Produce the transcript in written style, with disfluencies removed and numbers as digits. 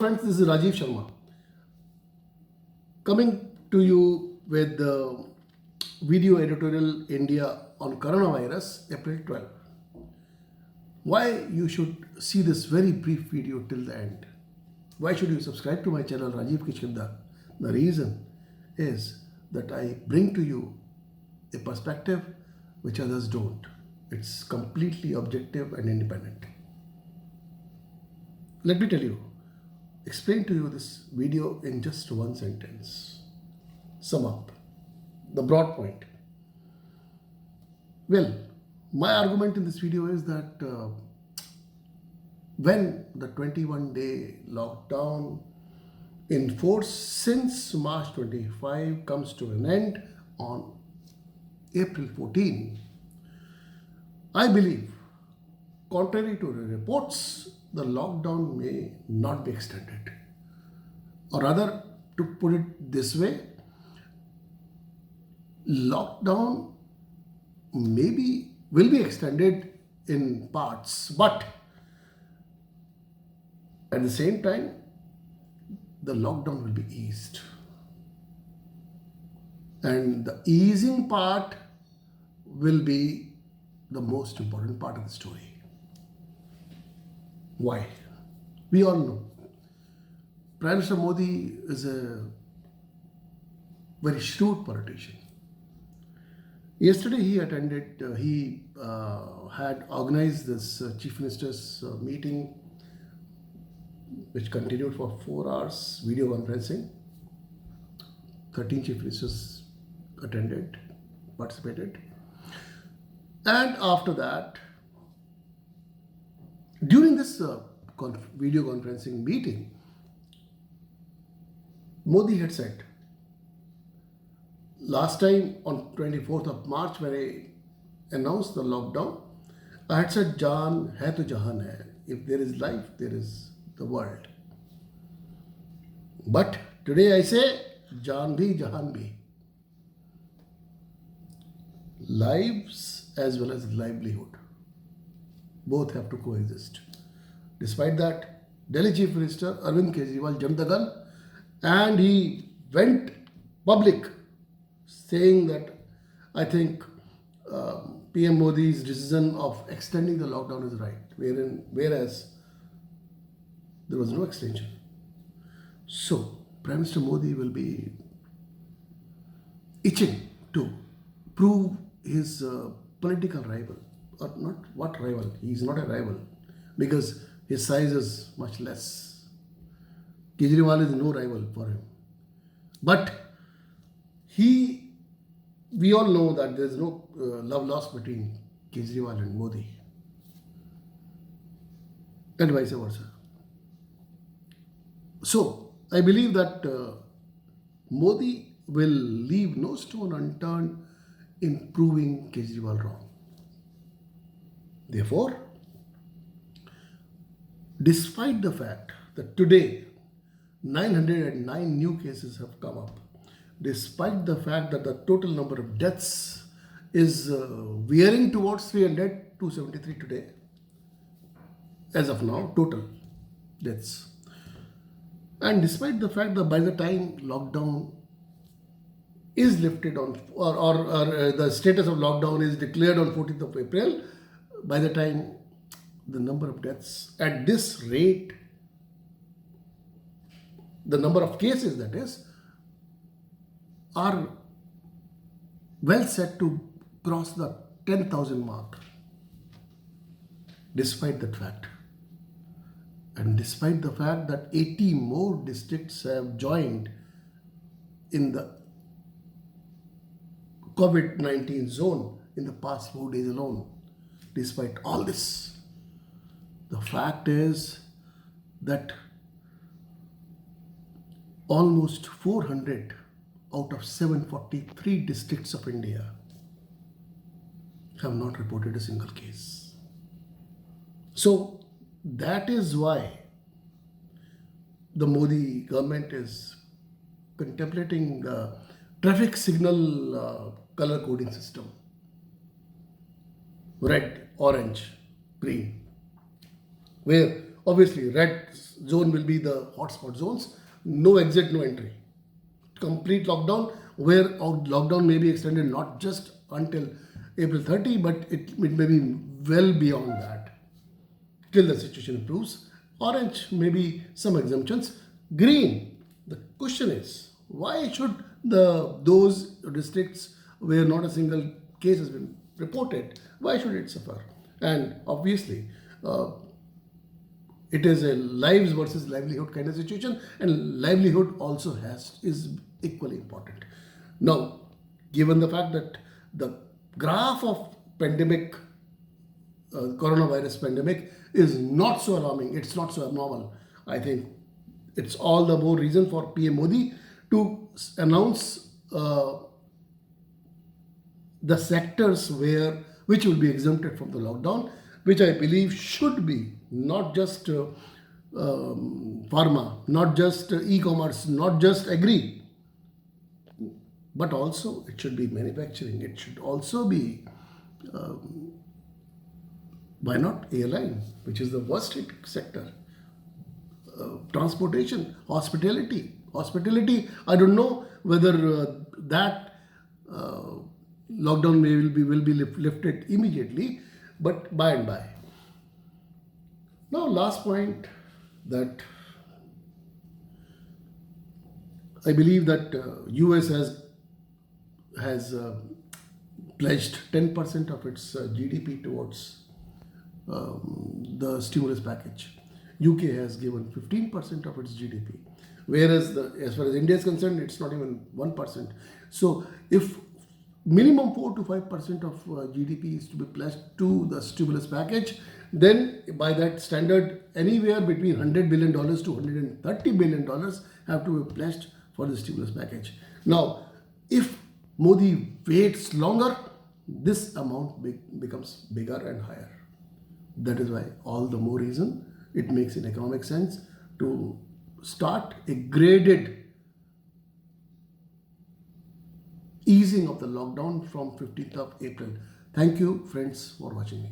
Friends, this is Rajiv Sharma coming to you with the video editorial India on coronavirus, April 12. Why you should see this very brief video till the end? Why should you subscribe to my channel Rajiv Kejriwal? The reason is that I bring to you a perspective which others don't. It's completely objective and independent. Let me tell you, explain to you this video in just one sentence. Sum up the broad point. Well, my argument in this video is that when the 21-day lockdown in force since March 25 comes to an end on April 14, I believe, contrary to the reports, the lockdown may not be extended. Or rather, to put it this way, lockdown maybe will be extended in parts, but at the same time, the lockdown will be eased. And the easing part will be the most important part of the story. Why? We all know Prime Minister Modi is a very shrewd politician. Yesterday he had organized this Chief Minister's meeting, which continued for 4 hours, video conferencing. 13 Chief Ministers participated. And after that, during this video conferencing meeting, Modi had said, last time on 24th of March when I announced the lockdown, I had said, Jaan hai to jahan hai. If there is life, there is the world. But today I say, Jaan bhi, jahan bhi. Lives as well as livelihood, both have to coexist. Despite that, Delhi Chief Minister Arvind Kejriwal jumped the gun and he went public saying that I think PM Modi's decision of extending the lockdown is right, whereas there was no extension. So, Prime Minister Modi will be itching to prove his political rival, or not what rival, he is not a rival because his size is much less. Kejriwal is no rival for him. But we all know that there is no love lost between Kejriwal and Modi, and vice versa. So, I believe that Modi will leave no stone unturned in proving Kejriwal wrong. Therefore, despite the fact that today 909 new cases have come up, despite the fact that the total number of deaths is veering towards 300, 273 today, as of now, total deaths. And despite the fact that by the time lockdown is lifted on, or the status of lockdown is declared on 14th of April, by the time the number of deaths at this rate, the number of cases that is, are well set to cross the 10,000 mark. Despite that fact, and despite the fact that 80 more districts have joined in the COVID-19 zone in the past 4 days alone, despite all this, the fact is that almost 400 out of 743 districts of India have not reported a single case. So that is why the Modi government is contemplating the traffic signal color coding system. Red, orange, green. Where Obviously, red zone will be the hotspot zones. No exit, no entry. Complete lockdown, where lockdown may be extended not just until April 30, but it may be well beyond that till the situation improves. Orange, maybe some exemptions. Green, the question is, why should those districts where not a single case has been reported, why should it suffer? And obviously, it is a lives versus livelihood kind of situation, and livelihood also is equally important. Now, given the fact that the graph of pandemic, coronavirus pandemic is not so alarming, it's not so abnormal, I think it's all the more reason for PM Modi to announce the sectors which will be exempted from the lockdown, which I believe should be not just pharma, not just e-commerce, not just agri, but also it should be manufacturing. It should also be, why not airline, which is the worst hit sector, transportation, hospitality. Hospitality, I don't know whether that lockdown will be lifted immediately, but by and by. Now, last point, that I believe that US has pledged 10% of its GDP towards the stimulus package. UK has given 15% of its GDP, whereas as far as India is concerned, it's not even 1%. So, if minimum 4 to 5% of GDP is to be pledged to the stimulus package, then by that standard, anywhere between $100 billion to $130 billion have to be pledged for the stimulus package. Now, if Modi waits longer, this amount becomes bigger and higher. That is why all the more reason it makes in economic sense to start a graded easing of the lockdown from 15th of April. Thank you, friends, for watching me.